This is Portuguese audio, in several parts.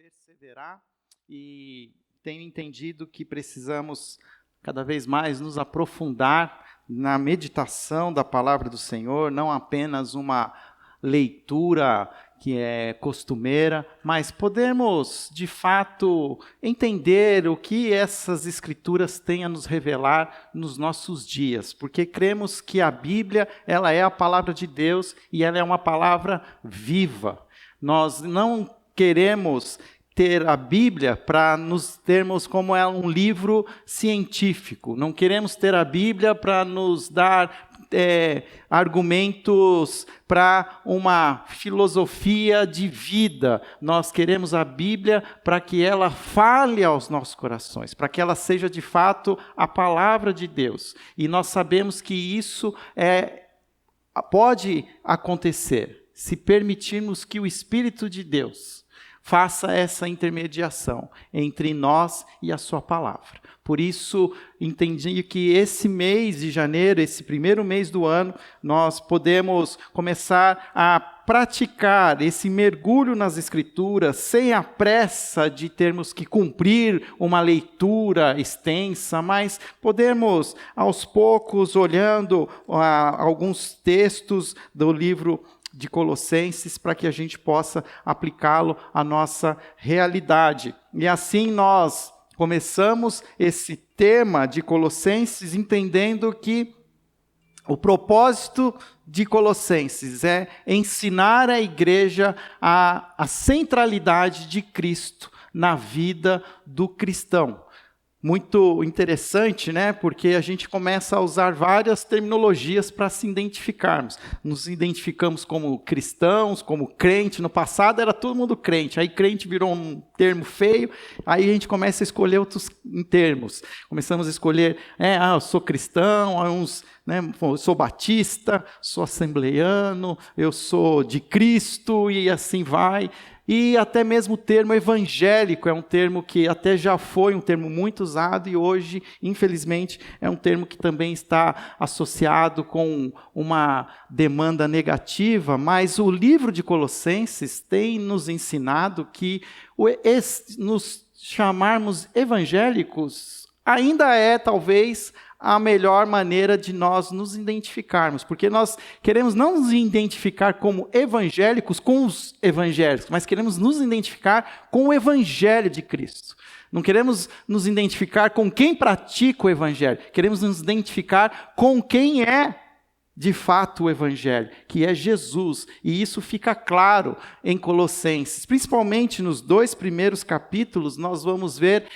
perseverar e tenho entendido que precisamos cada vez mais nos aprofundar na meditação da palavra do Senhor, não apenas uma leitura que é costumeira, mas podemos, de fato, entender o que essas escrituras têm a nos revelar nos nossos dias, porque cremos que a Bíblia, ela é a palavra de Deus e ela é uma palavra viva. Nós não queremos ter a Bíblia para nos termos como é um livro científico. Não queremos ter a Bíblia para nos dar argumentos para uma filosofia de vida. Nós queremos a Bíblia para que ela fale aos nossos corações, para que ela seja de fato a palavra de Deus. E nós sabemos que isso pode acontecer se permitirmos que o Espírito de Deus faça essa intermediação entre nós e a sua palavra. Por isso, entendi que esse mês de janeiro, esse primeiro mês do ano, nós podemos começar a praticar esse mergulho nas Escrituras, sem a pressa de termos que cumprir uma leitura extensa, mas podemos, aos poucos, olhando alguns textos do livro de Colossenses, para que a gente possa aplicá-lo à nossa realidade. E assim nós começamos esse tema de Colossenses entendendo que o propósito de Colossenses é ensinar a igreja a centralidade de Cristo na vida do cristão. Muito interessante, né? Porque a gente começa a usar várias terminologias para se identificarmos. Nos identificamos como cristãos, como crente. No passado era todo mundo crente. Aí crente virou um termo feio. Aí a gente começa a escolher outros termos. Começamos a escolher, eu sou cristão, eu sou batista, sou assembleiano, eu sou de Cristo e assim vai. E até mesmo o termo evangélico é um termo que até já foi um termo muito usado e hoje, infelizmente, é um termo que também está associado com uma demanda negativa, mas o livro de Colossenses tem nos ensinado que nos chamarmos evangélicos ainda é talvez a melhor maneira de nós nos identificarmos, porque nós queremos não nos identificar como evangélicos com os evangélicos, mas queremos nos identificar com o evangelho de Cristo. Não queremos nos identificar com quem pratica o evangelho, queremos nos identificar com quem é de fato o evangelho, que é Jesus, e isso fica claro em Colossenses, principalmente nos 2 primeiros capítulos, nós vamos ver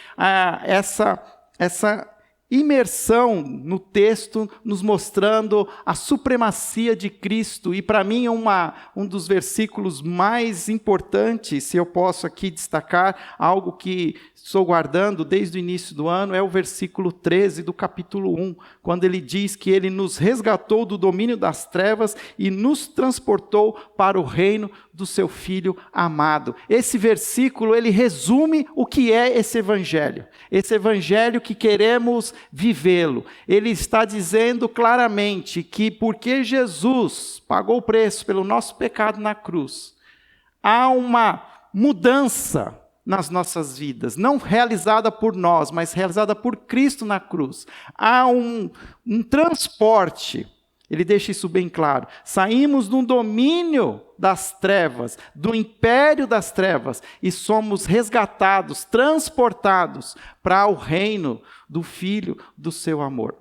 essa imersão no texto, nos mostrando a supremacia de Cristo. E para mim um dos versículos mais importantes, se eu posso aqui destacar, algo que estou guardando desde o início do ano, é o versículo 13 do capítulo 1, quando ele diz que ele nos resgatou do domínio das trevas e nos transportou para o reino do seu Filho amado. Esse versículo, ele resume o que é esse evangelho que queremos vivê-lo. Ele está dizendo claramente que porque Jesus pagou o preço pelo nosso pecado na cruz, há uma mudança nas nossas vidas, não realizada por nós, mas realizada por Cristo na cruz. Há um transporte. Ele deixa isso bem claro. Saímos do domínio das trevas, do império das trevas, e somos resgatados, transportados para o reino do Filho do seu amor.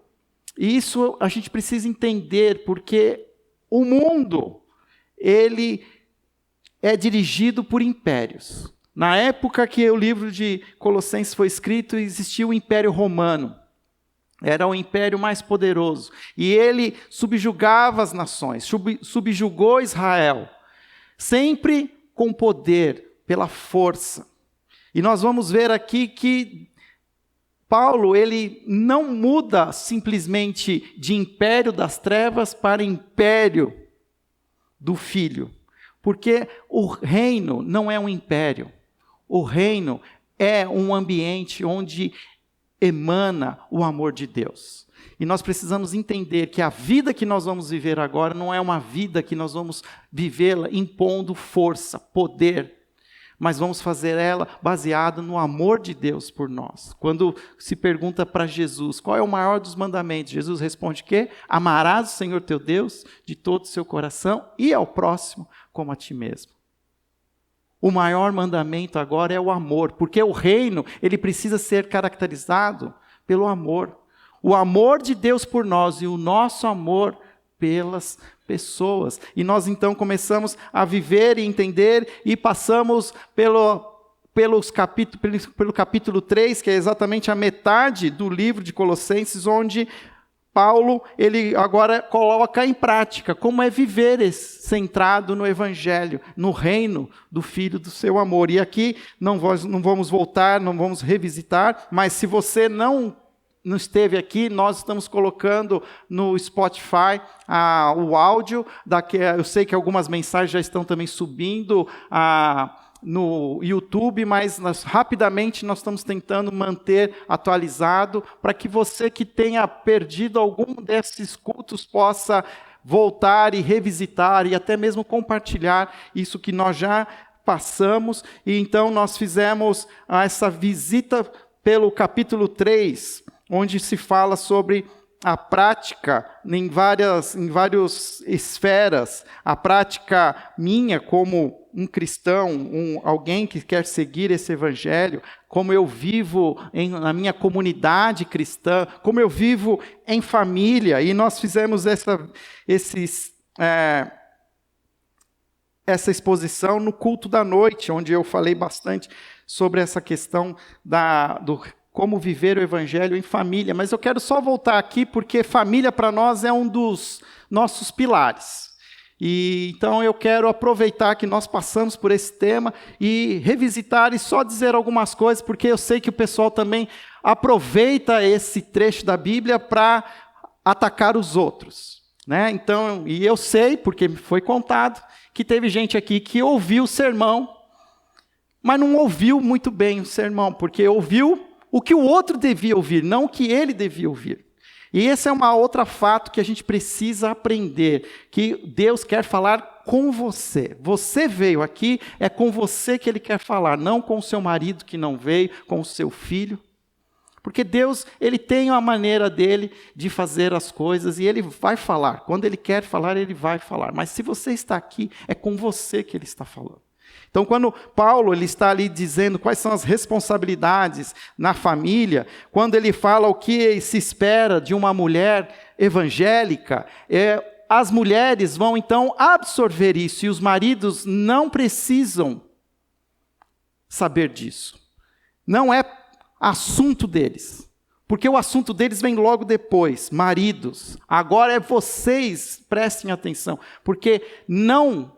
E isso a gente precisa entender, porque o mundo, ele é dirigido por impérios. Na época que o livro de Colossenses foi escrito, existia o Império Romano. Era o império mais poderoso. E ele subjugava as nações, subjugou Israel, sempre com poder, pela força. E nós vamos ver aqui que Paulo, ele não muda simplesmente de império das trevas para império do Filho. Porque o reino não é um império. O reino é um ambiente onde emana o amor de Deus. E nós precisamos entender que a vida que nós vamos viver agora não é uma vida que nós vamos vivê-la impondo força, poder, mas vamos fazer ela baseada no amor de Deus por nós. Quando se pergunta para Jesus, qual é o maior dos mandamentos? Jesus responde que amarás o Senhor teu Deus de todo o seu coração e ao próximo como a ti mesmo. O maior mandamento agora é o amor, porque o reino, ele precisa ser caracterizado pelo amor. O amor de Deus por nós e o nosso amor pelas pessoas. E nós então começamos a viver e entender e passamos pelo capítulo 3, que é exatamente a metade do livro de Colossenses, onde Paulo, ele agora coloca em prática como é viver centrado no Evangelho, no reino do Filho do seu amor. E aqui não vamos voltar, não vamos revisitar, mas se você não esteve aqui, nós estamos colocando no Spotify o áudio. Eu sei que algumas mensagens já estão também subindo no YouTube, mas rapidamente nós estamos tentando manter atualizado para que você que tenha perdido algum desses cultos possa voltar e revisitar e até mesmo compartilhar isso que nós já passamos. E então nós fizemos essa visita pelo capítulo 3, onde se fala sobre a prática em várias esferas, a prática minha como um cristão, alguém que quer seguir esse evangelho, como eu vivo na minha comunidade cristã, como eu vivo em família. E nós fizemos essa exposição no culto da noite, onde eu falei bastante sobre essa questão do como viver o evangelho em família. Mas eu quero só voltar aqui, porque família para nós é um dos nossos pilares. E então eu quero aproveitar que nós passamos por esse tema e revisitar e só dizer algumas coisas, porque eu sei que o pessoal também aproveita esse trecho da Bíblia para atacar os outros, né? Então, e eu sei, porque me foi contado, que teve gente aqui que ouviu o sermão, mas não ouviu muito bem o sermão, porque ouviu o que o outro devia ouvir, não o que ele devia ouvir. E esse é uma outra fato que a gente precisa aprender, que Deus quer falar com você. Você veio aqui, é com você que Ele quer falar, não com o seu marido que não veio, com o seu filho. Porque Deus, Ele tem uma maneira dele de fazer as coisas e Ele vai falar. Quando Ele quer falar, Ele vai falar. Mas se você está aqui, é com você que Ele está falando. Então, quando Paulo ele está ali dizendo quais são as responsabilidades na família, quando ele fala o que se espera de uma mulher evangélica, as mulheres vão então absorver isso, e os maridos não precisam saber disso. Não é assunto deles, porque o assunto deles vem logo depois. Maridos, agora é vocês, prestem atenção, porque não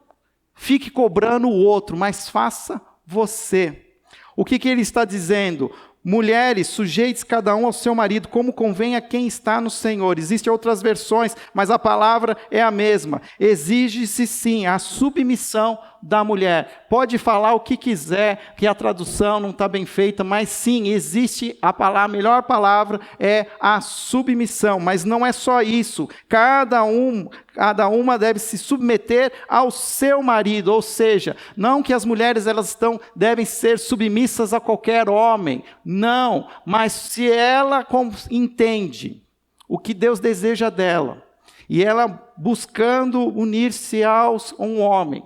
fique cobrando o outro, mas faça você. O que ele está dizendo? Mulheres, sujeites cada um ao seu marido, como convém a quem está no Senhor. Existem outras versões, mas a palavra é a mesma. Exige-se sim a submissão da mulher. Pode falar o que quiser, que a tradução não está bem feita, mas sim, existe a melhor palavra é a submissão. Mas não é só isso. Cada uma deve se submeter ao seu marido, ou seja, não que as mulheres devem ser submissas a qualquer homem, não, mas se ela entende o que Deus deseja dela, e ela buscando unir-se a um homem,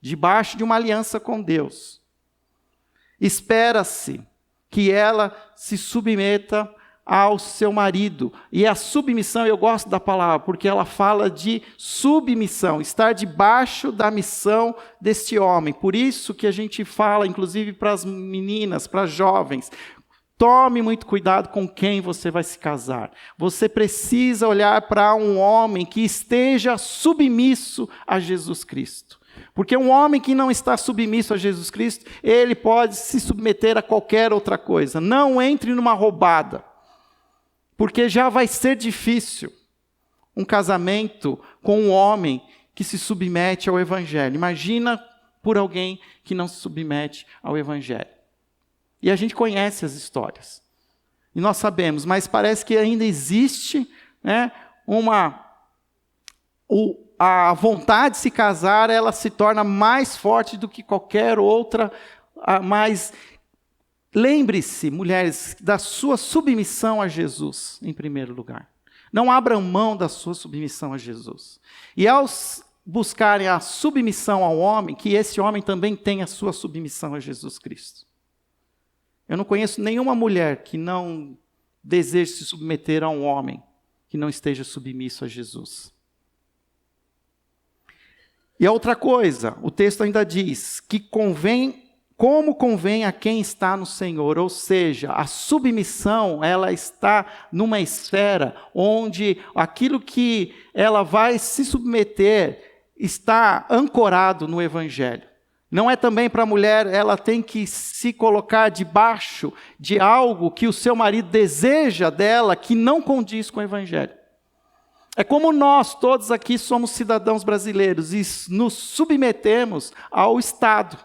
debaixo de uma aliança com Deus, espera-se que ela se submeta ao seu marido. E a submissão, eu gosto da palavra, porque ela fala de submissão, estar debaixo da missão deste homem. Por isso que a gente fala, inclusive para as meninas, para as jovens, tome muito cuidado com quem você vai se casar. Você precisa olhar para um homem que esteja submisso a Jesus Cristo. Porque um homem que não está submisso a Jesus Cristo, ele pode se submeter a qualquer outra coisa. Não entre numa roubada, porque já vai ser difícil um casamento com um homem que se submete ao Evangelho. Imagina por alguém que não se submete ao Evangelho. E a gente conhece as histórias. E nós sabemos, mas parece que ainda existe, né, a vontade de se casar, ela se torna mais forte do que qualquer outra mas lembre-se, mulheres, da sua submissão a Jesus, em primeiro lugar. Não abram mão da sua submissão a Jesus. E ao buscarem a submissão ao homem, que esse homem também tenha a sua submissão a Jesus Cristo. Eu não conheço nenhuma mulher que não deseje se submeter a um homem que não esteja submisso a Jesus. E a outra coisa, o texto ainda diz que como convém a quem está no Senhor, ou seja, a submissão, ela está numa esfera onde aquilo que ela vai se submeter está ancorado no Evangelho. Não é também para a mulher, ela tem que se colocar debaixo de algo que o seu marido deseja dela, que não condiz com o Evangelho. É como nós todos aqui somos cidadãos brasileiros e nos submetemos ao Estado.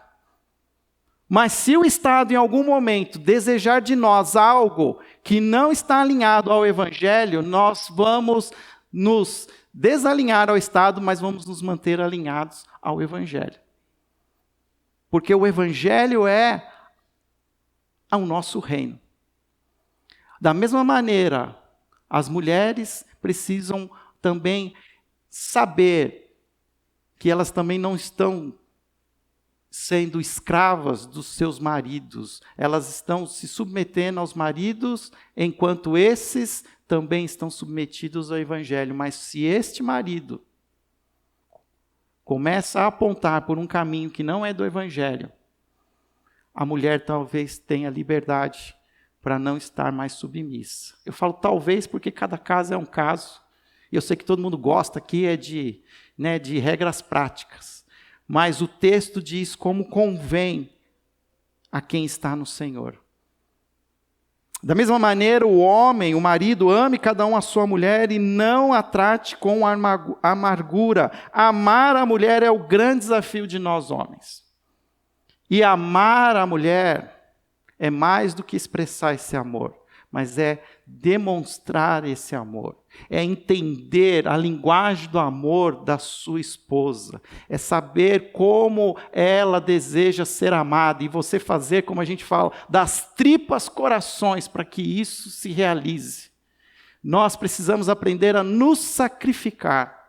Mas se o Estado, em algum momento, desejar de nós algo que não está alinhado ao Evangelho, nós vamos nos desalinhar ao Estado, mas vamos nos manter alinhados ao Evangelho. Porque o Evangelho é o nosso reino. Da mesma maneira, as mulheres precisam também saber que elas também não estão sendo escravas dos seus maridos. Elas estão se submetendo aos maridos, enquanto esses também estão submetidos ao Evangelho. Mas se este marido começa a apontar por um caminho que não é do Evangelho, a mulher talvez tenha liberdade para não estar mais submissa. Eu falo talvez porque cada caso é um caso. E eu sei que todo mundo gosta aqui de regras práticas. Mas o texto diz como convém a quem está no Senhor. Da mesma maneira, o homem, o marido, ame cada um a sua mulher e não a trate com amargura. Amar a mulher é o grande desafio de nós homens. E amar a mulher é mais do que expressar esse amor, mas é demonstrar esse amor. É entender a linguagem do amor da sua esposa. É saber como ela deseja ser amada. E você fazer, como a gente fala, das tripas corações para que isso se realize. Nós precisamos aprender a nos sacrificar.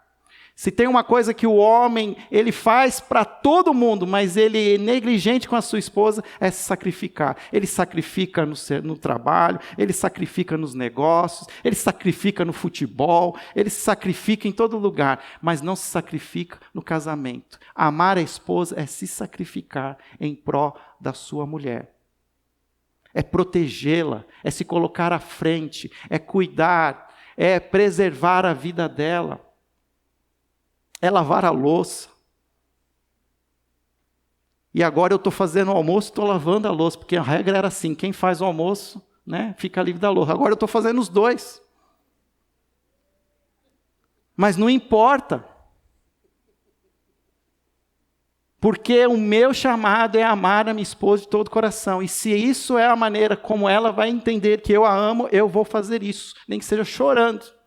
Se tem uma coisa que o homem ele faz para todo mundo, mas ele é negligente com a sua esposa, é se sacrificar. Ele sacrifica no trabalho, ele sacrifica nos negócios, ele sacrifica no futebol, ele se sacrifica em todo lugar, mas não se sacrifica no casamento. Amar a esposa é se sacrificar em pró da sua mulher. É protegê-la, é se colocar à frente, é cuidar, é preservar a vida dela. É lavar a louça. E agora eu estou fazendo o almoço, estou lavando a louça, porque a regra era assim, quem faz o almoço, fica livre da louça. Agora eu estou fazendo os dois. Mas não importa. Porque o meu chamado é amar a minha esposa de todo o coração. E se isso é a maneira como ela vai entender que eu a amo, eu vou fazer isso, nem que seja chorando.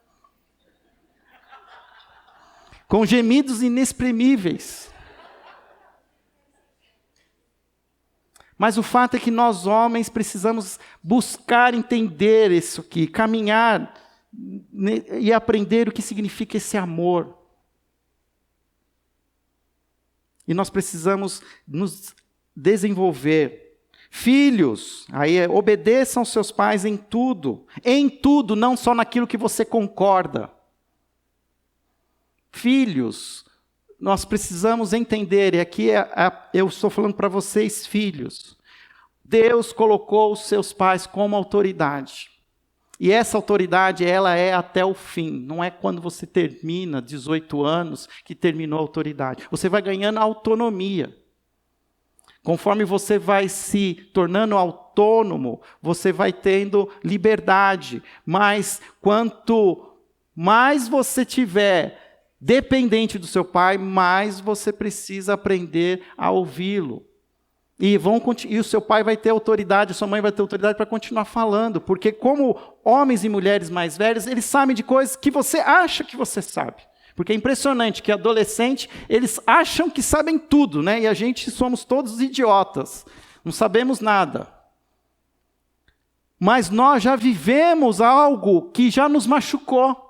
Com gemidos inexprimíveis. Mas o fato é que nós homens precisamos buscar entender isso aqui, caminhar e aprender o que significa esse amor. E nós precisamos nos desenvolver. Filhos, obedeçam seus pais em tudo, não só naquilo que você concorda. Filhos, nós precisamos entender, e aqui eu estou falando para vocês, filhos, Deus colocou os seus pais como autoridade, e essa autoridade, ela é até o fim, não é quando você termina 18 anos que terminou a autoridade, você vai ganhando autonomia, conforme você vai se tornando autônomo, você vai tendo liberdade, mas quanto mais você tiver dependente do seu pai, mais você precisa aprender a ouvi-lo. E o seu pai vai ter autoridade, a sua mãe vai ter autoridade para continuar falando, porque como homens e mulheres mais velhos, eles sabem de coisas que você acha que você sabe. Porque é impressionante que adolescente, eles acham que sabem tudo, e a gente somos todos idiotas. não sabemos nada. Mas nós já vivemos algo que já nos machucou.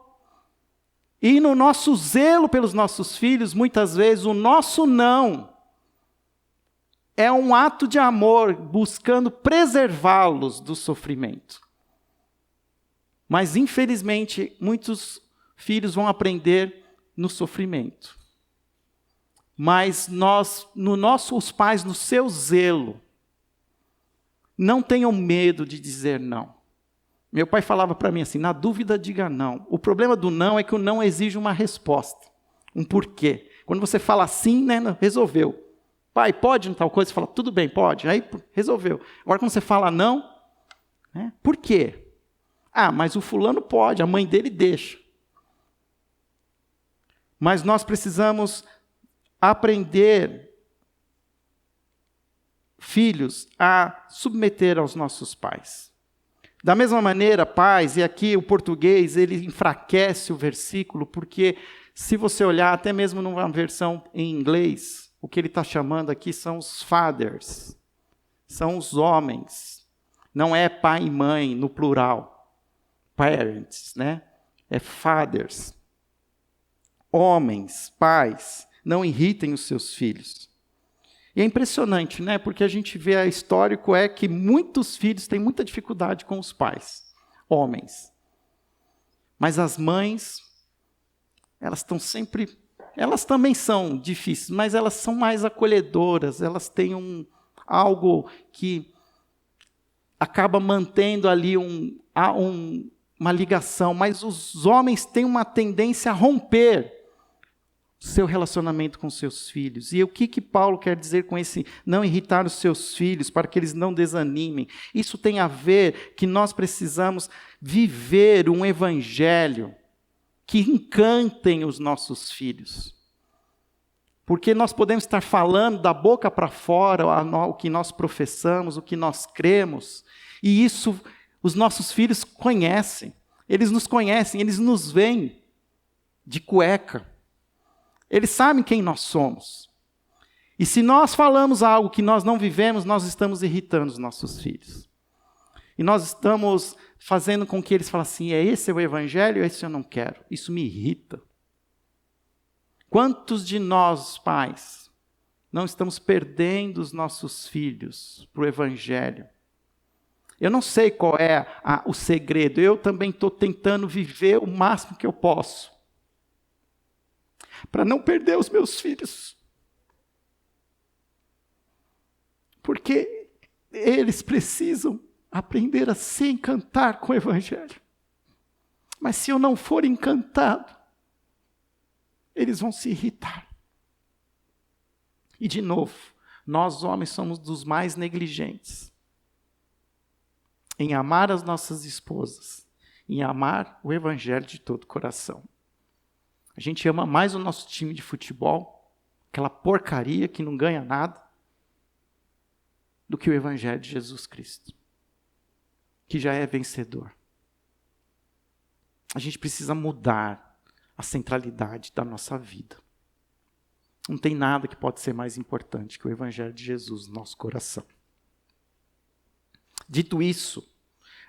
E no nosso zelo pelos nossos filhos, muitas vezes, o nosso não é um ato de amor buscando preservá-los do sofrimento. Mas, infelizmente, muitos filhos vão aprender no sofrimento. Mas os pais, no seu zelo, não tenham medo de dizer não. Meu pai falava para mim assim, na dúvida diga não. O problema do não é que o não exige uma resposta, um porquê. Quando você fala assim, né, resolveu. Pai, pode tal coisa? Você fala, tudo bem, pode. Aí resolveu. Agora quando você fala não, né, por quê? Ah, mas o fulano pode, a mãe dele deixa. Mas nós precisamos aprender, filhos, a submeter aos nossos pais. Da mesma maneira, pais, e aqui o português, ele enfraquece o versículo, porque se você olhar até mesmo numa versão em inglês, o que ele está chamando aqui são os fathers, são os homens. Não é pai e mãe no plural, parents, né? É fathers. Homens, pais, não irritem os seus filhos. E é impressionante, né? Porque a gente vê, a histórico é que muitos filhos têm muita dificuldade com os pais, homens. Mas as mães, elas estão sempre, elas também são difíceis, mas elas são mais acolhedoras, elas têm algo que acaba mantendo ali uma ligação, mas os homens têm uma tendência a romper seu relacionamento com seus filhos. E o que Paulo quer dizer com esse não irritar os seus filhos, para que eles não desanimem? Isso tem a ver que nós precisamos viver um evangelho que encantem os nossos filhos. Porque nós podemos estar falando da boca para fora o que nós professamos, o que nós cremos, e isso os nossos filhos conhecem. Eles nos conhecem, eles nos veem de cueca. Eles sabem quem nós somos. E se nós falamos algo que nós não vivemos, nós estamos irritando os nossos filhos. E nós estamos fazendo com que eles falem assim, esse é o evangelho, esse eu não quero. Isso me irrita. Quantos de nós, pais, não estamos perdendo os nossos filhos para o evangelho? Eu não sei qual é o segredo. Eu também estou tentando viver o máximo que eu posso, para não perder os meus filhos. Porque eles precisam aprender a se encantar com o evangelho. Mas se eu não for encantado, eles vão se irritar. E de novo, nós homens somos dos mais negligentes em amar as nossas esposas, em amar o evangelho de todo o coração. A gente ama mais o nosso time de futebol, aquela porcaria que não ganha nada, do que o evangelho de Jesus Cristo, que já é vencedor. A gente precisa mudar a centralidade da nossa vida. Não tem nada que pode ser mais importante que o evangelho de Jesus no nosso coração. Dito isso,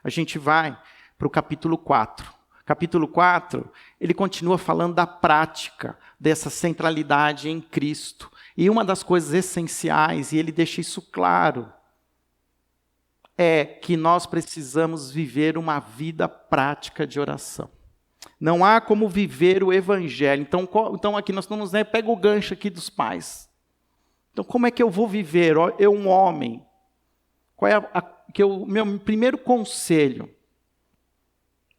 a gente vai para o capítulo 4. Capítulo 4, ele continua falando da prática dessa centralidade em Cristo. E uma das coisas essenciais, e ele deixa isso claro, é que nós precisamos viver uma vida prática de oração. Não há como viver o evangelho. Então aqui nós estamos, pega o gancho aqui dos pais. Então como é que eu vou viver? Eu, um homem, qual é o meu primeiro conselho?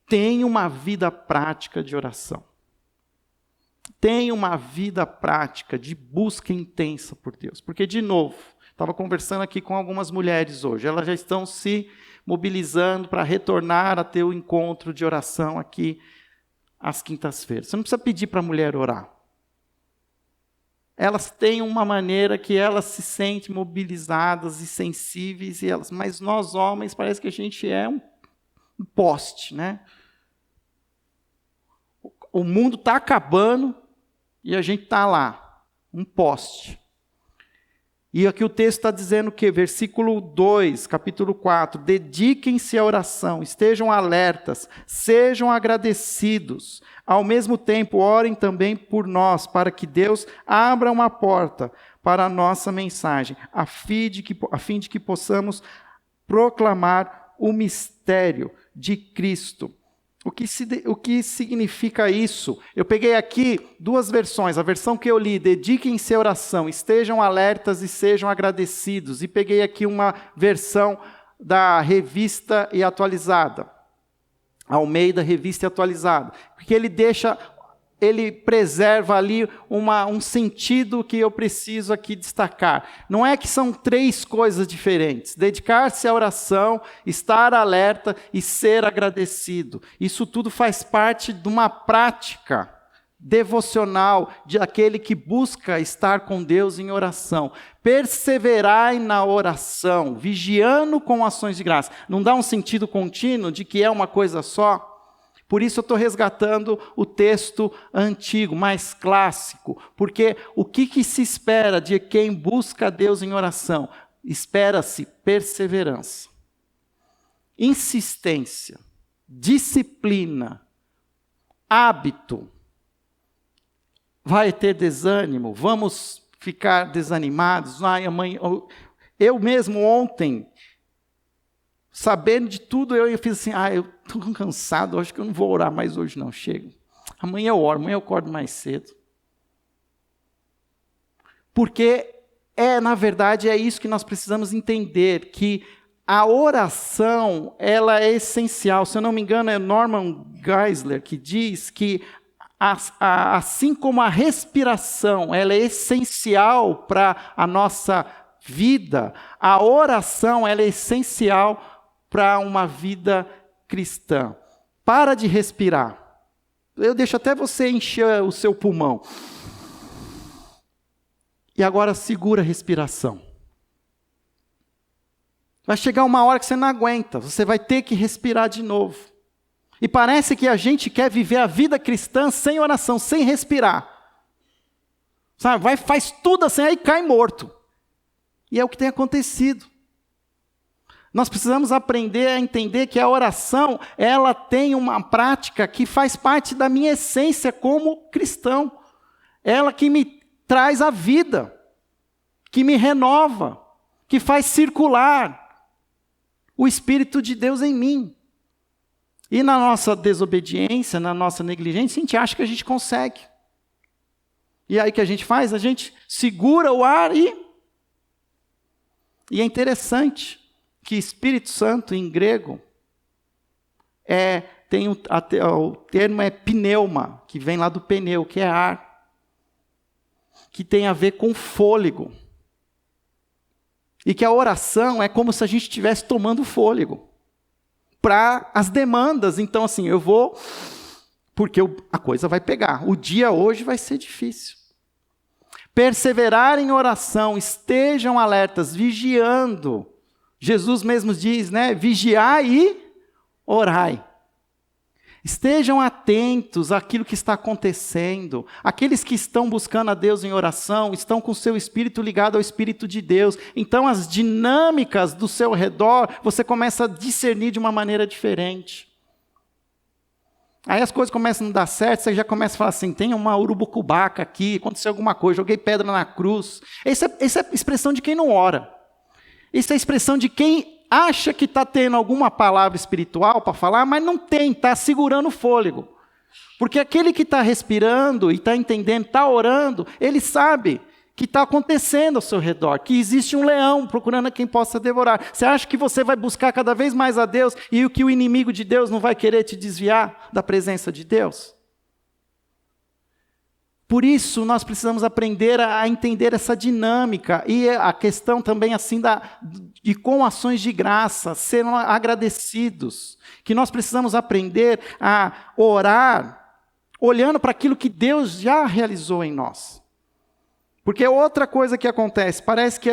Tenha uma vida prática de oração. Tenha uma vida prática de busca intensa por Deus. Porque, de novo, estava conversando aqui com algumas mulheres hoje. Elas já estão se mobilizando para retornar a ter o encontro de oração aqui às quintas-feiras. Você não precisa pedir para a mulher orar. Elas têm uma maneira que elas se sentem mobilizadas e sensíveis, mas nós homens parece que a gente é um poste, né? O mundo está acabando e a gente está lá, um poste. E aqui o texto está dizendo que, versículo 2, capítulo 4, dediquem-se à oração, estejam alertas, sejam agradecidos. Ao mesmo tempo, orem também por nós, para que Deus abra uma porta para a nossa mensagem, a fim de que possamos proclamar o mistério de Cristo. O que significa isso? Eu peguei aqui duas versões. A versão que eu li, dediquem-se à oração, estejam alertas e sejam agradecidos. E peguei aqui uma versão da Revista e Atualizada. Almeida, Revista e Atualizada. Porque ele preserva ali um sentido que eu preciso aqui destacar. Não é que são três coisas diferentes. Dedicar-se à oração, estar alerta e ser agradecido. Isso tudo faz parte de uma prática devocional de aquele que busca estar com Deus em oração. Perseverai na oração, vigiando com ações de graça. Não dá um sentido contínuo de que é uma coisa só? Por isso eu estou resgatando o texto antigo, mais clássico, porque o que se espera de quem busca Deus em oração? Espera-se perseverança, insistência, disciplina, hábito. Vai ter desânimo? Vamos ficar desanimados? Ai, amanhã, eu mesmo ontem, sabendo de tudo, eu fiz assim, eu estou cansado, acho que eu não vou orar mais hoje não, chego. Amanhã eu oro, amanhã eu acordo mais cedo. Porque, na verdade, é isso que nós precisamos entender, que a oração, ela é essencial. Se eu não me engano, é Norman Geisler que diz que, assim como a respiração, ela é essencial para a nossa vida, a oração, ela é essencial para uma vida cristã. Para de respirar. Eu deixo até você encher o seu pulmão. E agora segura a respiração. Vai chegar uma hora que você não aguenta. Você vai ter que respirar de novo. E parece que a gente quer viver a vida cristã sem oração, sem respirar. Sabe? Faz tudo assim, aí cai morto. E é o que tem acontecido. Nós precisamos aprender a entender que a oração, ela tem uma prática que faz parte da minha essência como cristão. Ela que me traz a vida, que me renova, que faz circular o Espírito de Deus em mim. E na nossa desobediência, na nossa negligência, a gente acha que a gente consegue. E aí o que a gente faz? A gente segura o ar e é interessante que Espírito Santo, em grego, o termo é pneuma, que vem lá do pneu, que é ar, que tem a ver com fôlego. E que a oração é como se a gente estivesse tomando fôlego para as demandas. Então, assim, eu vou, porque a coisa vai pegar. O dia hoje vai ser difícil. Perseverar em oração, estejam alertas, vigiando. Jesus mesmo diz, vigiai e orai. Estejam atentos àquilo que está acontecendo. Aqueles que estão buscando a Deus em oração, estão com o seu espírito ligado ao Espírito de Deus. Então as dinâmicas do seu redor, você começa a discernir de uma maneira diferente. Aí as coisas começam a não dar certo, você já começa a falar assim, tem uma urubucubaca aqui, aconteceu alguma coisa, joguei pedra na cruz. Essa é a expressão de quem não ora. Isso é a expressão de quem acha que está tendo alguma palavra espiritual para falar, mas não tem, está segurando o fôlego. Porque aquele que está respirando e está entendendo, está orando, ele sabe que está acontecendo ao seu redor, que existe um leão procurando a quem possa devorar. Você acha que você vai buscar cada vez mais a Deus e que o inimigo de Deus não vai querer te desviar da presença de Deus? Por isso, nós precisamos aprender a entender essa dinâmica e a questão também assim de com ações de graça, ser agradecidos, que nós precisamos aprender a orar olhando para aquilo que Deus já realizou em nós. Porque outra coisa que acontece, parece que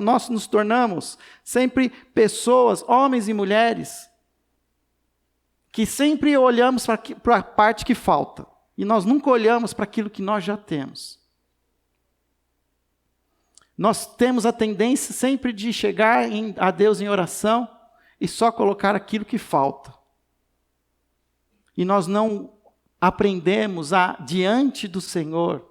nós nos tornamos sempre pessoas, homens e mulheres, que sempre olhamos para a parte que falta. E nós nunca olhamos para aquilo que nós já temos. Nós temos a tendência sempre de chegar a Deus em oração e só colocar aquilo que falta. E nós não aprendemos a, diante do Senhor,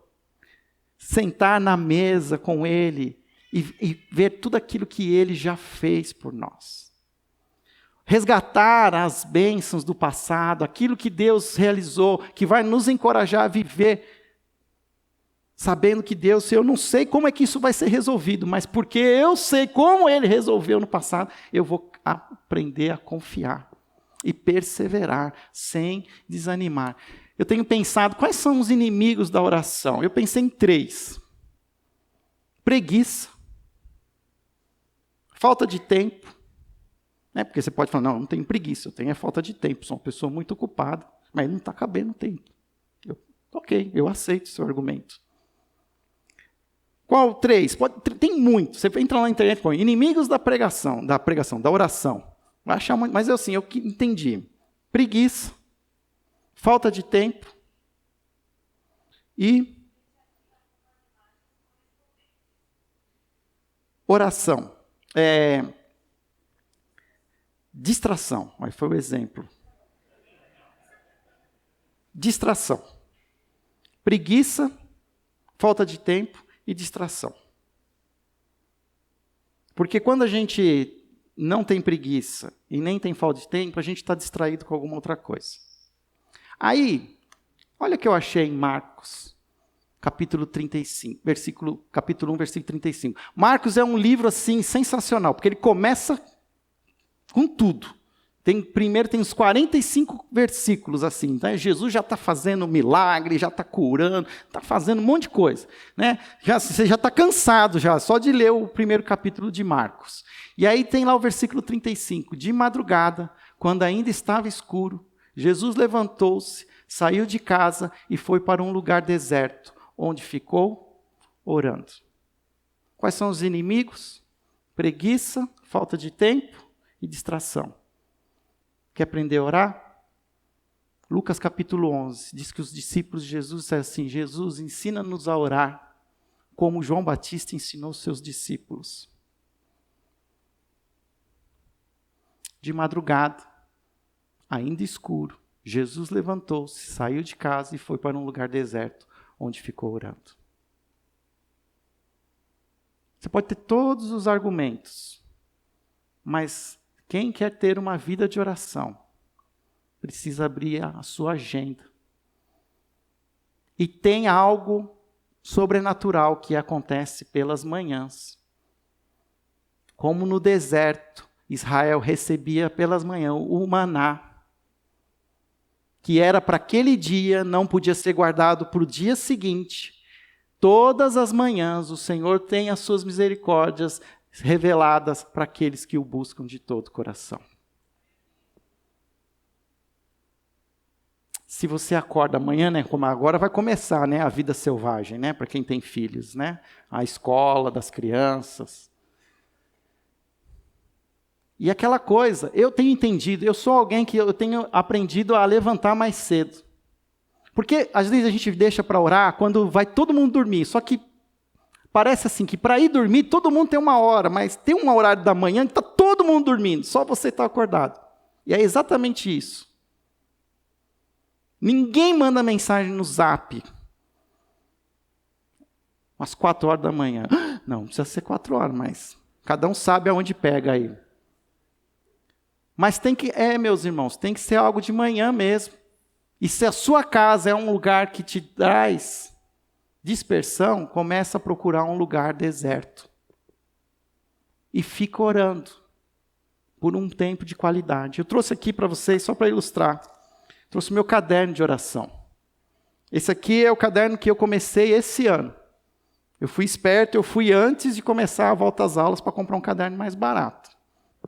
sentar na mesa com Ele e ver tudo aquilo que Ele já fez por nós. Resgatar as bênçãos do passado, aquilo que Deus realizou, que vai nos encorajar a viver, sabendo que Deus, eu não sei como é que isso vai ser resolvido, mas porque eu sei como Ele resolveu no passado, eu vou aprender a confiar e perseverar sem desanimar. Eu tenho pensado, quais são os inimigos da oração? Eu pensei em 3. Preguiça, falta de tempo, né? Porque você pode falar, não tenho preguiça, eu tenho falta de tempo, sou uma pessoa muito ocupada, mas não está cabendo tempo. Ok, eu aceito o seu argumento. Qual 3? Tem muito. Você entra lá na internet e põe inimigos da pregação, da oração. Vai achar muito, mas assim, eu entendi. Preguiça, falta de tempo e oração. Distração, aí foi o exemplo. Distração. Preguiça, falta de tempo e distração. Porque quando a gente não tem preguiça e nem tem falta de tempo, a gente está distraído com alguma outra coisa. Aí, olha o que eu achei em Marcos, capítulo 35, capítulo 1, versículo 35. Marcos é um livro assim sensacional, porque ele começa com tudo. Primeiro tem uns 45 versículos assim, né? Jesus já está fazendo milagre, já está curando, está fazendo um monte de coisa, né? Você já está cansado já, só de ler o primeiro capítulo de Marcos. E aí tem lá o versículo 35, de madrugada, quando ainda estava escuro, Jesus levantou-se, saiu de casa e foi para um lugar deserto, onde ficou orando. Quais são os inimigos? Preguiça, falta de tempo e distração. Quer aprender a orar? Lucas capítulo 11, diz que os discípulos de Jesus disseram assim, Jesus, ensina-nos a orar, como João Batista ensinou seus discípulos. De madrugada, ainda escuro, Jesus levantou-se, saiu de casa e foi para um lugar deserto, onde ficou orando. Você pode ter todos os argumentos, mas quem quer ter uma vida de oração, precisa abrir a sua agenda. E tem algo sobrenatural que acontece pelas manhãs. Como no deserto, Israel recebia pelas manhãs o maná, que era para aquele dia, não podia ser guardado para o dia seguinte. Todas as manhãs o Senhor tem as suas misericórdias reveladas para aqueles que o buscam de todo o coração. Se você acorda amanhã, né, como agora vai começar, né, a vida selvagem, né, para quem tem filhos, né, a escola das crianças. E aquela coisa, eu tenho entendido, eu sou alguém que eu tenho aprendido a levantar mais cedo. Porque às vezes a gente deixa para orar quando vai todo mundo dormir, só que parece assim que para ir dormir todo mundo tem uma hora, mas tem um horário da manhã que está todo mundo dormindo, só você está acordado. E é exatamente isso. Ninguém manda mensagem no Zap às 4 horas da manhã. Não precisa ser 4 horas, mas cada um sabe aonde pega aí. Mas tem que, meus irmãos, tem que ser algo de manhã mesmo. E se a sua casa é um lugar que te traz dispersão, começa a procurar um lugar deserto. E fica orando por um tempo de qualidade. Eu trouxe aqui para vocês, só para ilustrar, trouxe meu caderno de oração. Esse aqui é o caderno que eu comecei esse ano. Eu fui esperto, eu fui antes de começar a volta às aulas para comprar um caderno mais barato,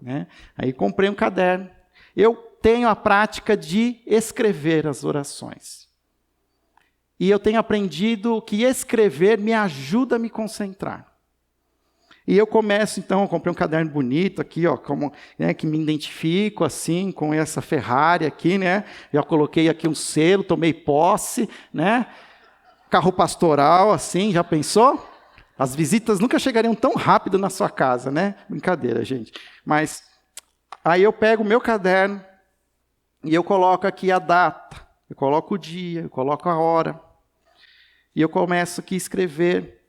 né? Aí comprei um caderno. Eu tenho a prática de escrever as orações. E eu tenho aprendido que escrever me ajuda a me concentrar. E eu começo, então, eu comprei um caderno bonito aqui, ó, como, né, que me identifico assim, com essa Ferrari aqui, né? Já coloquei aqui um selo, tomei posse, né? Carro pastoral, assim, já pensou? As visitas nunca chegariam tão rápido na sua casa, né? Brincadeira, gente. Mas aí eu pego o meu caderno e eu coloco aqui a data, eu coloco o dia, eu coloco a hora. E eu começo aqui a escrever.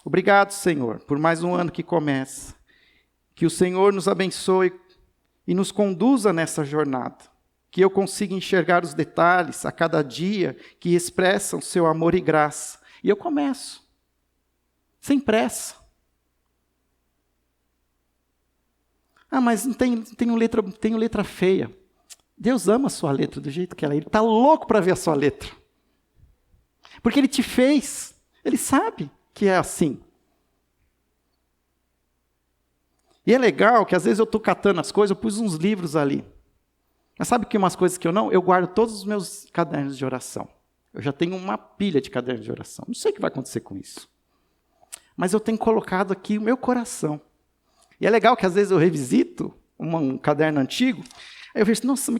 Obrigado, Senhor, por mais um ano que começa. Que o Senhor nos abençoe e nos conduza nessa jornada. Que eu consiga enxergar os detalhes a cada dia que expressam seu amor e graça. E eu começo, sem pressa. Ah, mas não tenho letra feia. Deus ama a sua letra do jeito que ela é. Ele está louco para ver a sua letra. Porque Ele te fez. Ele sabe que é assim. E é legal que às vezes eu estou catando as coisas, eu pus uns livros ali. Mas sabe que umas coisas que eu não? Eu guardo todos os meus cadernos de oração. Eu já tenho uma pilha de cadernos de oração. Não sei o que vai acontecer com isso. Mas eu tenho colocado aqui o meu coração. E é legal que às vezes eu revisito um caderno antigo, aí eu vejo, nossa,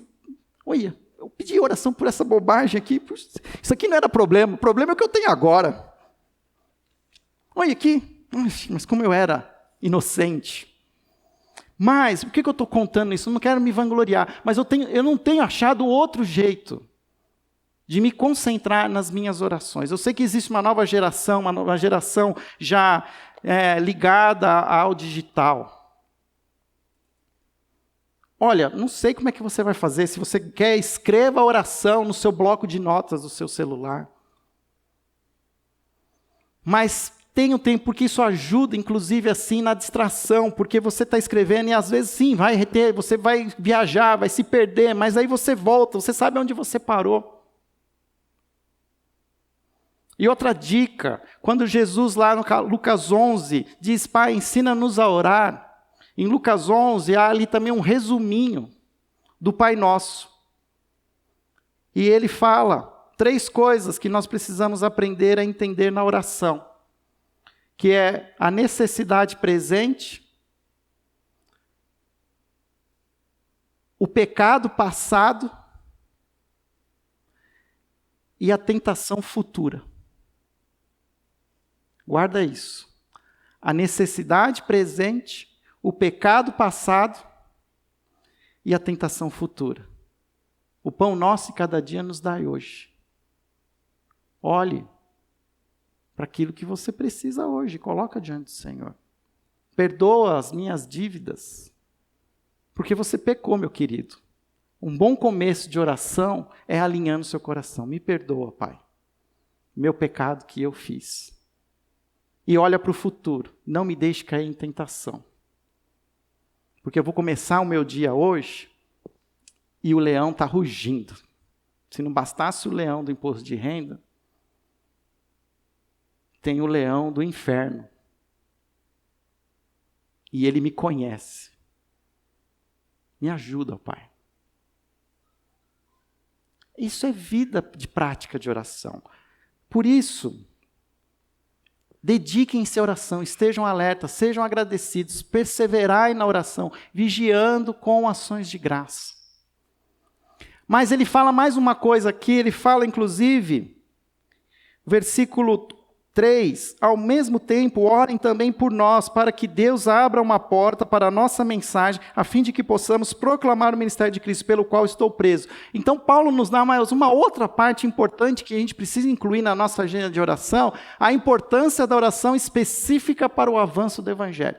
olha, eu pedi oração por essa bobagem aqui, isso aqui não era problema, o problema é o que eu tenho agora. Olha aqui, mas como eu era inocente. Mas, por que eu estou contando isso? Eu não quero me vangloriar, mas eu não tenho achado outro jeito de me concentrar nas minhas orações. Eu sei que existe uma nova geração já ligada ao digital. Olha, não sei como é que você vai fazer. Se você quer, escreva a oração no seu bloco de notas do seu celular. Mas tenha um tempo, porque isso ajuda, inclusive, assim, na distração, porque você está escrevendo e, às vezes, sim, vai reter, você vai viajar, vai se perder, mas aí você volta, você sabe onde você parou. E outra dica, quando Jesus, lá no Lucas 11, diz, Pai, ensina-nos a orar, em Lucas 11, há ali também um resuminho do Pai Nosso. E ele fala 3 coisas que nós precisamos aprender a entender na oração, que é a necessidade presente, o pecado passado e a tentação futura. Guarda isso. A necessidade presente, o pecado passado e a tentação futura. O pão nosso de cada dia nos dai hoje. Olhe para aquilo que você precisa hoje, coloca diante do Senhor. Perdoa as minhas dívidas, porque você pecou, meu querido. Um bom começo de oração é alinhando seu coração. Me perdoa, Pai, meu pecado que eu fiz. E olha para o futuro, não me deixe cair em tentação. Porque eu vou começar o meu dia hoje e o leão está rugindo. Se não bastasse o leão do imposto de renda, tem o leão do inferno. E ele me conhece. Me ajuda, Pai. Isso é vida de prática de oração. Por isso, dediquem-se à oração, estejam alertas, sejam agradecidos, perseverai na oração, vigiando com ações de graça. Mas ele fala mais uma coisa aqui, ele fala inclusive, versículo 3, ao mesmo tempo, orem também por nós, para que Deus abra uma porta para a nossa mensagem, a fim de que possamos proclamar o ministério de Cristo, pelo qual estou preso. Então, Paulo nos dá mais uma outra parte importante que a gente precisa incluir na nossa agenda de oração, a importância da oração específica para o avanço do Evangelho.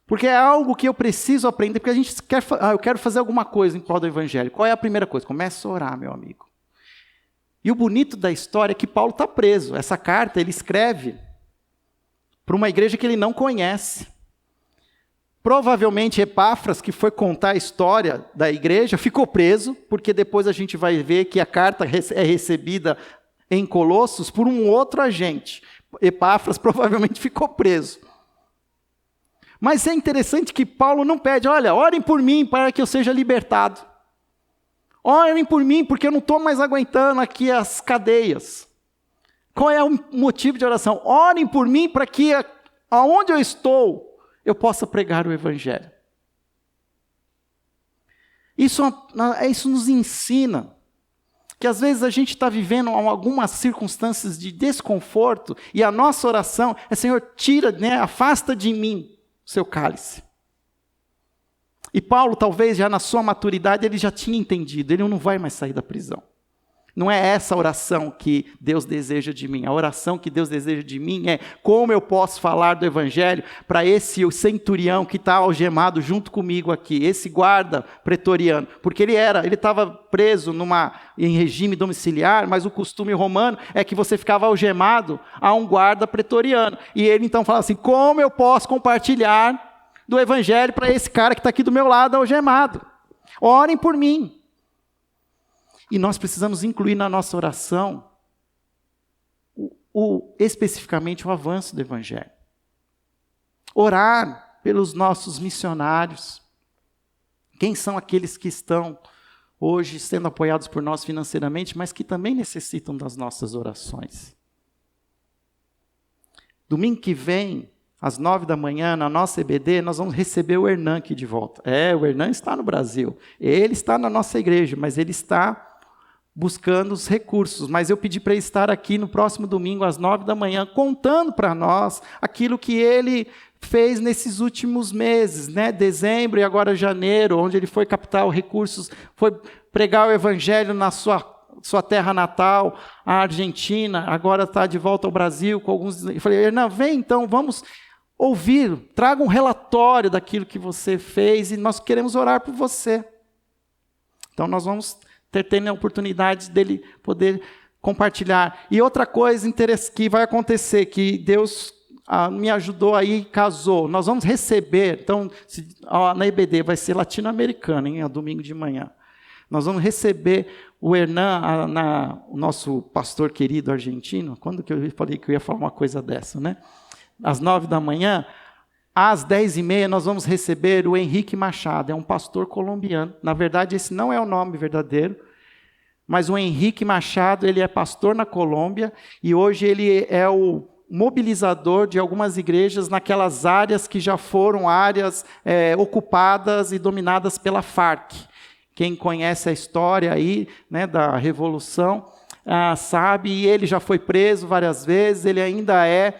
Porque é algo que eu preciso aprender, porque a gente quer, eu quero fazer alguma coisa em prol do Evangelho. Qual é a primeira coisa? Começa a orar, meu amigo. E o bonito da história é que Paulo está preso. Essa carta ele escreve para uma igreja que ele não conhece. Provavelmente Epáfras, que foi contar a história da igreja, ficou preso, porque depois a gente vai ver que a carta é recebida em Colossos por um outro agente. Epáfras provavelmente ficou preso. Mas é interessante que Paulo não pede, olha, orem por mim para que eu seja libertado. Orem por mim, porque eu não estou mais aguentando aqui as cadeias. Qual é o motivo de oração? Orem por mim para que, aonde eu estou, eu possa pregar o Evangelho. Isso nos ensina Que às vezes a gente está vivendo algumas circunstâncias de desconforto e a nossa oração é: Senhor, tira, afasta de mim o seu cálice. E Paulo, talvez já na sua maturidade, ele já tinha entendido, ele não vai mais sair da prisão. Não é essa a oração que Deus deseja de mim. A oração que Deus deseja de mim é: como eu posso falar do Evangelho para esse centurião que está algemado junto comigo aqui, esse guarda pretoriano. Porque ele estava preso em regime domiciliar, mas o costume romano é que você ficava algemado a um guarda pretoriano. E ele então fala assim: como eu posso compartilhar do Evangelho para esse cara que está aqui do meu lado algemado? Orem por mim. E nós precisamos incluir na nossa oração especificamente o avanço do Evangelho. Orar pelos nossos missionários. Quem são aqueles que estão hoje sendo apoiados por nós financeiramente, mas que também necessitam das nossas orações? Domingo que vem, às 9 da manhã, na nossa EBD, nós vamos receber o Hernan aqui de volta. O Hernan está no Brasil. Ele está na nossa igreja, mas ele está buscando os recursos, mas eu pedi para ele estar aqui no próximo domingo, às 9 da manhã, contando para nós aquilo que ele fez nesses últimos meses, dezembro e agora janeiro, onde ele foi captar recursos, foi pregar o Evangelho na sua terra natal, a Argentina, agora está de volta ao Brasil com alguns... Eu falei: Hernan, vem então, vamos ouvir, traga um relatório daquilo que você fez e nós queremos orar por você. Então nós vamos tendo a oportunidade dele poder compartilhar. E outra coisa interessante que vai acontecer, que Deus me ajudou aí, casou. Nós vamos receber, então, na EBD vai ser latino-americana, domingo de manhã. Nós vamos receber o Hernan, o nosso pastor querido argentino. Quando que eu falei que eu ia falar uma coisa dessa, Às 9 da manhã, às 10h30, nós vamos receber o Henrique Machado, é um pastor colombiano. Na verdade, esse não é o nome verdadeiro, mas o Henrique Machado, ele é pastor na Colômbia, e hoje ele é o mobilizador de algumas igrejas naquelas áreas que já foram áreas ocupadas e dominadas pela Farc. Quem conhece a história aí, da Revolução, sabe, e ele já foi preso várias vezes, ele ainda é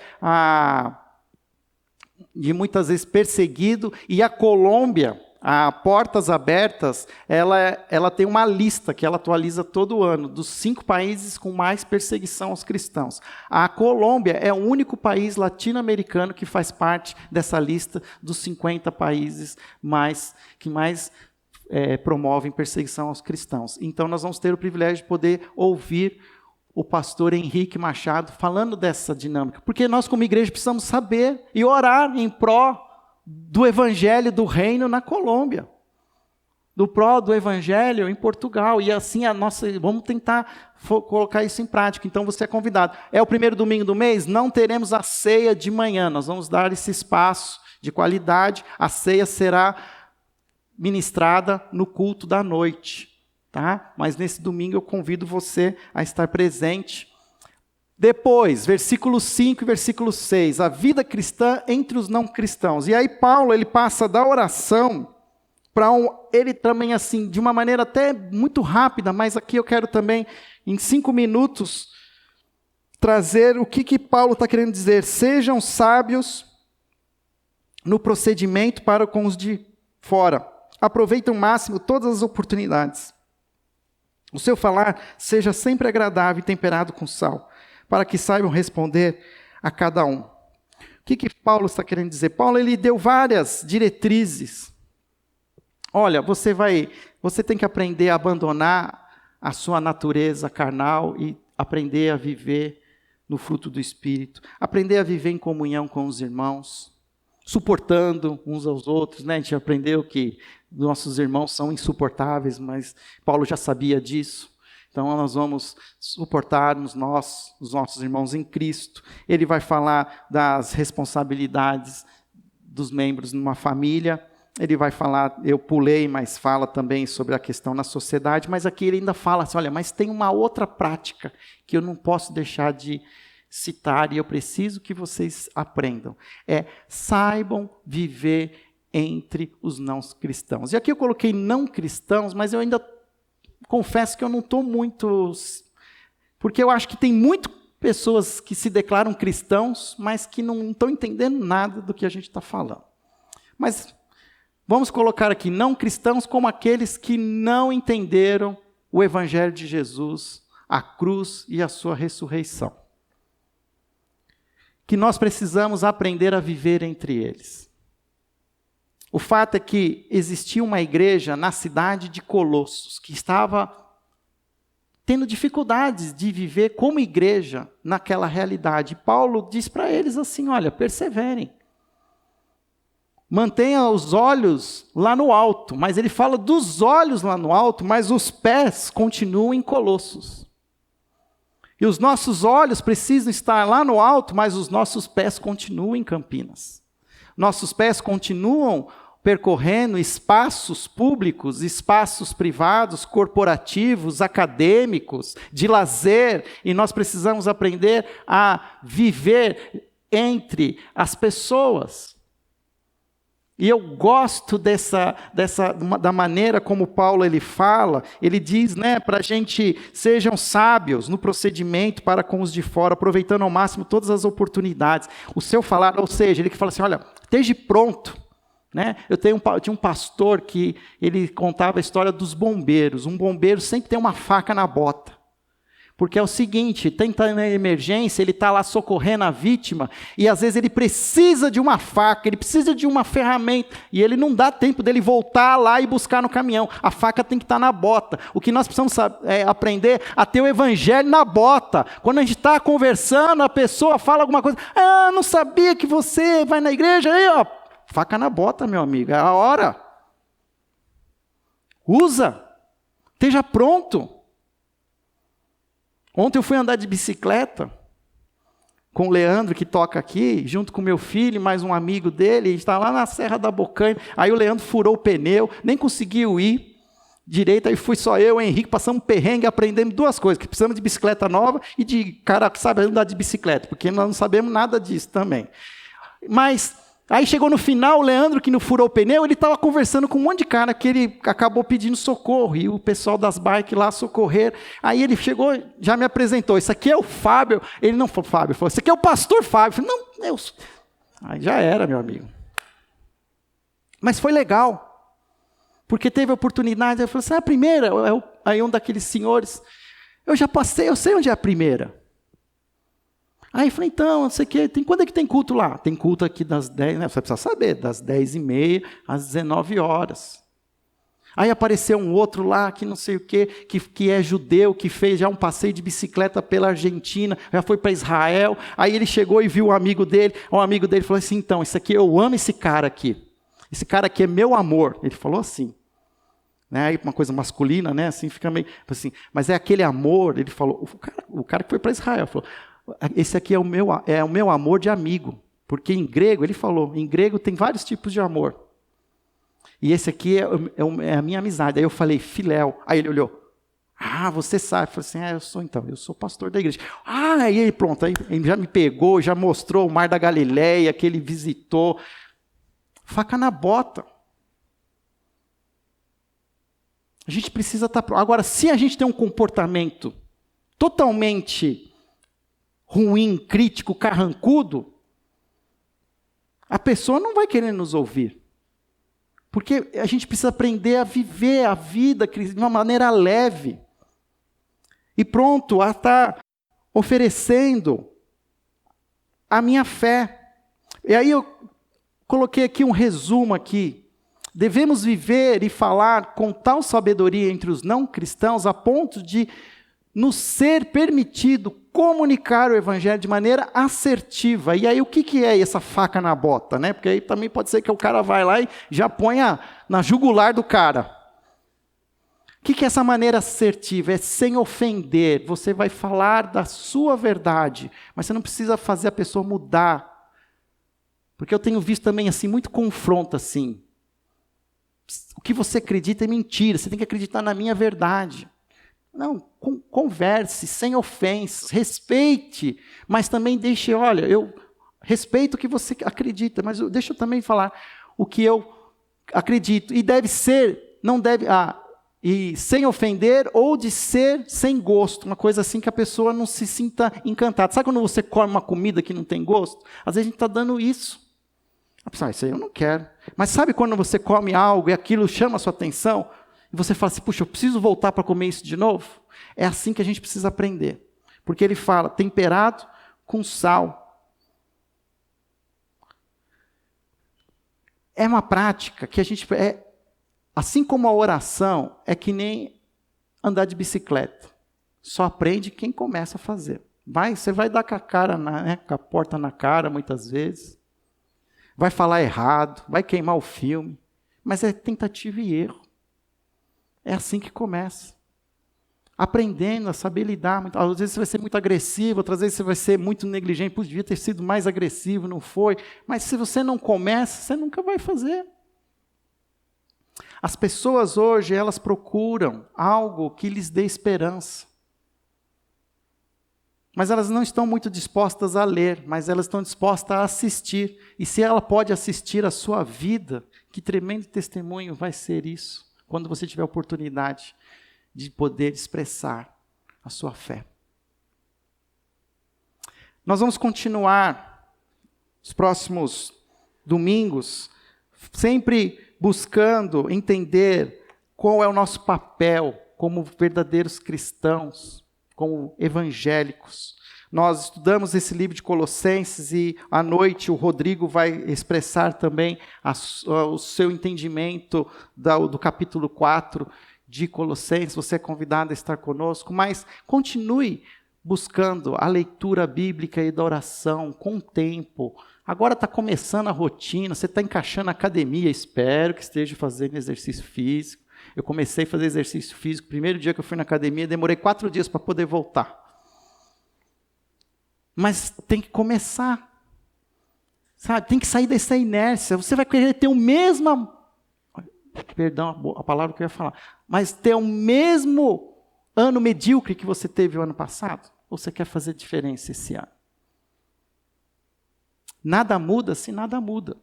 de muitas vezes perseguido, e a Colômbia, a Portas Abertas, ela tem uma lista que ela atualiza todo ano, dos 5 países com mais perseguição aos cristãos. A Colômbia é o único país latino-americano que faz parte dessa lista dos 50 países que mais promovem perseguição aos cristãos. Então nós vamos ter o privilégio de poder ouvir o pastor Henrique Machado falando dessa dinâmica, porque nós como igreja precisamos saber e orar em pró do evangelho do reino na Colômbia, do evangelho em Portugal, e assim vamos tentar colocar isso em prática. Então você é convidado. É o primeiro domingo do mês, não teremos a ceia de manhã, nós vamos dar esse espaço de qualidade, a ceia será ministrada no culto da noite. Tá? Mas nesse domingo eu convido você a estar presente. Depois, versículo 5 e versículo 6, a vida cristã entre os não cristãos. E aí Paulo, ele passa da oração para ele também assim, de uma maneira até muito rápida, mas aqui eu quero também, em 5 minutos, trazer o que Paulo está querendo dizer. Sejam sábios no procedimento para com os de fora. Aproveitem ao máximo todas as oportunidades. O seu falar seja sempre agradável e temperado com sal, para que saibam responder a cada um. O que Paulo está querendo dizer? Paulo, ele deu várias diretrizes. Olha, você tem que aprender a abandonar a sua natureza carnal e aprender a viver no fruto do Espírito. Aprender a viver em comunhão com os irmãos, suportando uns aos outros. A gente aprendeu que nossos irmãos são insuportáveis, mas Paulo já sabia disso. Então nós vamos suportar os nossos irmãos em Cristo. Ele vai falar das responsabilidades dos membros numa família. Ele vai falar, eu pulei, mas fala também sobre a questão na sociedade. Mas aqui ele ainda fala assim, olha, mas tem uma outra prática que eu não posso deixar de citar e eu preciso que vocês aprendam. Saibam viver entre os não cristãos. E aqui eu coloquei não cristãos, mas eu ainda confesso que eu não estou muito... Porque eu acho que tem muitas pessoas que se declaram cristãos, mas que não estão entendendo nada do que a gente está falando. Mas vamos colocar aqui, não cristãos como aqueles que não entenderam o Evangelho de Jesus, a cruz e a sua ressurreição. Que nós precisamos aprender a viver entre eles. O fato é que existia uma igreja na cidade de Colossos, que estava tendo dificuldades de viver como igreja naquela realidade. Paulo diz para eles assim, olha, perseverem. Mantenha os olhos lá no alto, mas ele fala dos olhos lá no alto, mas os pés continuam em Colossos. E os nossos olhos precisam estar lá no alto, mas os nossos pés continuam em Campinas. Nossos pés continuam percorrendo espaços públicos, espaços privados, corporativos, acadêmicos, de lazer, e nós precisamos aprender a viver entre as pessoas. E eu gosto da maneira como Paulo ele fala, ele diz, para a gente, sejam sábios no procedimento para com os de fora, aproveitando ao máximo todas as oportunidades. O seu falar, ou seja, ele que fala assim, olha, esteja pronto. Eu tinha um pastor que ele contava a história dos bombeiros. Um bombeiro sempre tem uma faca na bota. Porque é o seguinte, tentando na emergência, ele está lá socorrendo a vítima, e às vezes ele precisa de uma faca, ele precisa de uma ferramenta, e ele não dá tempo dele voltar lá e buscar no caminhão. A faca tem que estar na bota. O que nós precisamos aprender a ter o evangelho na bota. Quando a gente está conversando, a pessoa fala alguma coisa, não sabia que você vai na igreja, aí ó, faca na bota, meu amigo, é a hora. Usa, esteja pronto. Ontem eu fui andar de bicicleta com o Leandro, que toca aqui, junto com meu filho e mais um amigo dele, a gente estava lá na Serra da Bocaina, aí o Leandro furou o pneu, nem conseguiu ir direito, aí fui só eu e o Henrique, passamos um perrengue, aprendemos duas coisas, que precisamos de bicicleta nova e de cara que sabe andar de bicicleta, porque nós não sabemos nada disso também. Mas aí chegou no final, o Leandro, que não furou o pneu, ele estava conversando com um monte de cara que ele acabou pedindo socorro, e o pessoal das bikes lá socorrer. Aí ele chegou, já me apresentou, isso aqui é o Fábio. Ele não falou, Fábio, falou, isso aqui é o pastor Fábio. Eu falei, não, eu... Aí já era, meu amigo. Mas foi legal, porque teve a oportunidade, eu falei assim, a primeira, aí um daqueles senhores, eu já passei, eu sei onde é a primeira. Aí eu falei, então, não sei o quê, quando é que tem culto lá? Tem culto aqui das 10, você precisa saber, das 10h30 às 19 horas. Aí apareceu um outro lá, que não sei o quê, que é judeu, que fez já um passeio de bicicleta pela Argentina, já foi para Israel. Aí ele chegou e viu o amigo dele falou assim, então, isso aqui, eu amo esse cara aqui é meu amor. Ele falou assim. Aí uma coisa masculina, assim, fica meio assim, mas é aquele amor, ele falou, o cara que foi para Israel, falou, esse aqui é o meu amor de amigo, porque em grego, ele falou, em grego tem vários tipos de amor, e esse aqui é a minha amizade. Aí eu falei, filéu. Aí ele olhou, você sabe. Eu falei assim, eu sou pastor da igreja. Aí ele pronto, aí ele já me pegou, já mostrou o Mar da Galileia, que ele visitou, faca na bota. A gente precisa estar pronto. Agora, se a gente tem um comportamento totalmente ruim, crítico, carrancudo, a pessoa não vai querer nos ouvir. Porque a gente precisa aprender a viver a vida de uma maneira leve. E pronto, a estar oferecendo a minha fé. E aí eu coloquei aqui um resumo aqui. Devemos viver e falar com tal sabedoria entre os não cristãos a ponto de nos ser permitido comunicar o evangelho de maneira assertiva. E aí o que é essa faca na bota? Porque aí também pode ser que o cara vai lá e já ponha na jugular do cara. O que é essa maneira assertiva? É sem ofender. Você vai falar da sua verdade, mas você não precisa fazer a pessoa mudar. Porque eu tenho visto também assim, muito confronto assim. O que você acredita é mentira, você tem que acreditar na minha verdade. Não, converse, sem ofensas, respeite, mas também deixe, olha, eu respeito o que você acredita, mas deixa eu também falar o que eu acredito. E deve ser, não deve, e sem ofender, ou de ser sem gosto, uma coisa assim que a pessoa não se sinta encantada. Sabe quando você come uma comida que não tem gosto? Às vezes a gente está dando isso. A pessoa, isso aí eu não quero. Mas sabe quando você come algo e aquilo chama a sua atenção? E você fala assim, puxa, eu preciso voltar para comer isso de novo? É assim que a gente precisa aprender. Porque ele fala, temperado com sal. É uma prática que a gente... assim como a oração, é que nem andar de bicicleta. Só aprende quem começa a fazer. Você vai dar com a cara, com a porta na cara, muitas vezes. Vai falar errado, vai queimar o filme. Mas é tentativa e erro. É assim que começa. Aprendendo a saber lidar. Às vezes você vai ser muito agressivo, outras vezes você vai ser muito negligente. Podia ter sido mais agressivo, não foi. Mas se você não começa, você nunca vai fazer. As pessoas hoje, elas procuram algo que lhes dê esperança. Mas elas não estão muito dispostas a ler, mas elas estão dispostas a assistir. E se ela pode assistir a sua vida, que tremendo testemunho vai ser isso, quando você tiver a oportunidade de poder expressar a sua fé. Nós vamos continuar os próximos domingos, sempre buscando entender qual é o nosso papel como verdadeiros cristãos, como evangélicos. Nós estudamos esse livro de Colossenses e à noite o Rodrigo vai expressar também o seu entendimento do capítulo 4 de Colossenses. Você é convidado a estar conosco, mas continue buscando a leitura bíblica e da oração com tempo. Agora está começando a rotina, você está encaixando a academia, espero que esteja fazendo exercício físico. Eu comecei a fazer exercício físico, primeiro dia que eu fui na academia, demorei 4 dias para poder voltar. Mas tem que começar, sabe? Tem que sair dessa inércia. Você vai querer ter o mesmo, perdão a palavra que eu ia falar, mas ter o mesmo ano medíocre que você teve o ano passado? Ou você quer fazer diferença esse ano? Nada muda se nada muda.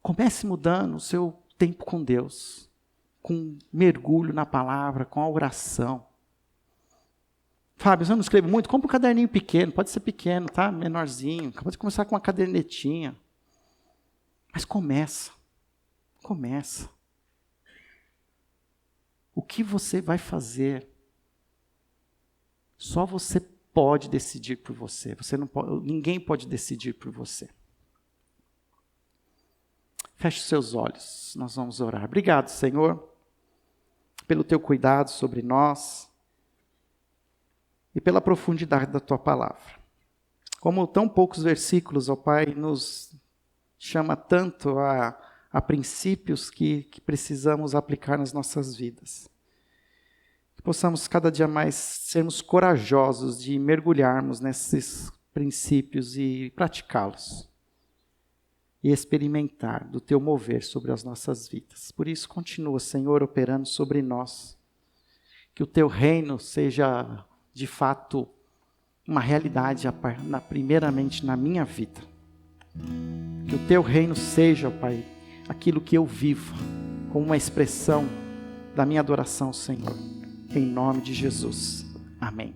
Comece mudando o seu tempo com Deus, com mergulho na palavra, com a oração. Fábio, eu não escrevo muito, compra um caderninho pequeno, pode ser pequeno, tá? Menorzinho, pode começar com uma cadernetinha. Mas começa. O que você vai fazer? Só você pode decidir por você. Ninguém pode decidir por você. Feche os seus olhos, nós vamos orar. Obrigado, Senhor, pelo teu cuidado sobre nós e pela profundidade da tua palavra. Como tão poucos versículos, ó Pai, nos chama tanto a princípios que precisamos aplicar nas nossas vidas. Que possamos cada dia mais sermos corajosos de mergulharmos nesses princípios e praticá-los. E experimentar do teu mover sobre as nossas vidas. Por isso, continua, Senhor, operando sobre nós. Que o teu reino seja, de fato, uma realidade, primeiramente na minha vida. Que o teu reino seja, Pai, aquilo que eu vivo, como uma expressão da minha adoração, Senhor. Em nome de Jesus. Amém.